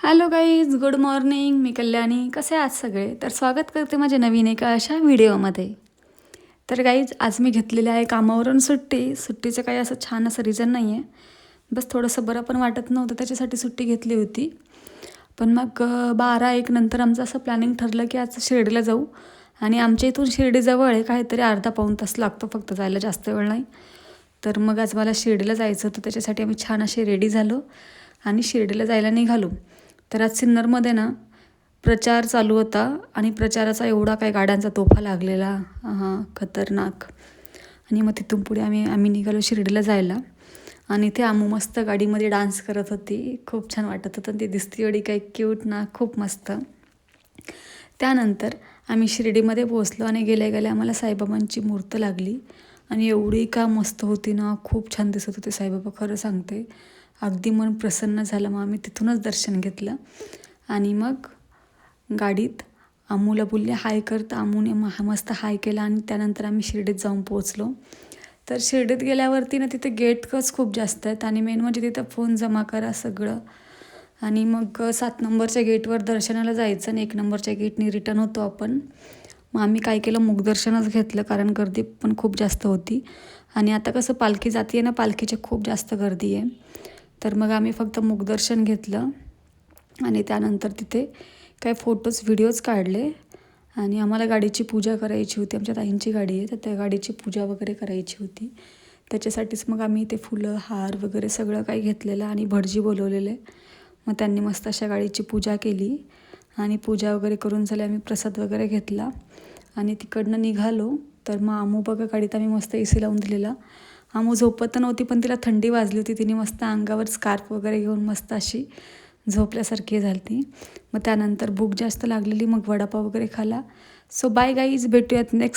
Hello guys, good morning. मी कल्याणी. कसे आहात सगळे? तर स्वागत करते माझ्या नवीन एका अशा व्हिडिओमध्ये. तर गाईज, आज मी घेतलेली आहे कामावरून सुट्टीचं काही असं छान असं रिझन नाही आहे. बस थोडंसं बरं पण वाटत नव्हतं, त्याच्यासाठी सुट्टी घेतली होती. पण मग 12-1 नंतर आमचं असं प्लॅनिंग ठरलं की आज शिर्डीला जाऊ. आणि आमच्या इथून शिर्डी जवळ आहे, काहीतरी अर्धा-पाऊण तास लागतो फक्त जायला, जास्त वेळ नाही. तर मग आज मला शिर्डीला जायचं होतं, त्याच्यासाठी आम्ही छान असे रेडी झालो आणि शिर्डीला जायला निघालो. तर आज सिन्नरमध्ये ना प्रचार चालू होता आणि प्रचाराचा एवढा काही गाड्यांचा तोफा लागलेला, खतरनाक. आणि मग तिथून पुढे आम्ही निघालो शिर्डीला जायला. आणि ते आमू मस्त गाडीमध्ये डान्स करत होती, खूप छान वाटत होतं. ती दिसती एवढी काही क्यूट ना, खूप मस्त. त्यानंतर आम्ही शिर्डीमध्ये पोहोचलो आणि गेल्या गेल्या आम्हाला साईबाबांची मूर्त लागली आणि एवढी का मस्त होती ना, खूप छान दिसत होते साईबाबा, खरं सांगते. अगदी मन प्रसन्न झालं. मग आम्ही तिथूनच दर्शन घेतलं आणि मग गाडीत आमूला बोलले हाय कर, तर आमूने मस्त हाय केला. आणि त्यानंतर आम्ही शिर्डीत जाऊन पोहोचलो. तर शिर्डीत गेल्यावरती ना तिथे गेटच खूप जास्त आहेत आणि मेन म्हणजे तिथं फोन जमा करा सगळं. आणि मग 7 नंबरच्या गेटवर दर्शनाला जायचं आणि 1 नंबरच्या गेटनी रिटर्न होतो आपण. मग आम्ही काय केलं, मुखदर्शनच घेतलं, कारण गर्दी पण खूप जास्त होती. आणि आता कसं पालखी जाते ना, पालखीची खूप जास्त गर्दी आहे. तर मग आम्ही फक्त मुखदर्शन घेतलं आणि त्यानंतर तिथे काही फोटोज व्हिडिओज काढले. आणि आम्हाला गाडीची पूजा करायची होती, आमच्या ताईंची गाडी आहे, तर त्या गाडीची पूजा वगैरे करायची होती. त्याच्यासाठीच मग आम्ही ते फुलं हार वगैरे सगळं काही घेतलेलं आणि भटजी बोलवलेले. मग त्यांनी मस्त अशा गाडीची पूजा केली आणि पूजा वगैरे करून झाली. आम्ही प्रसाद वगैरे घेतला आणि तिकडनं निघालो. तर मग आमू बघा, गाडीत आम्ही मस्त AC लावून दिलेला. आमू झोपत तर नव्हती, पण तिला थंडी वाजली होती. तिने मस्त अंगावर स्कार्फ वगैरे घेऊन मस्त अशी झोपल्यासारखी झाली ती. मग त्यानंतर भूक जास्त लागलेली, मग वडापाव वगैरे खाला. सो बाय गाईज, भेटूयात नेक्स्ट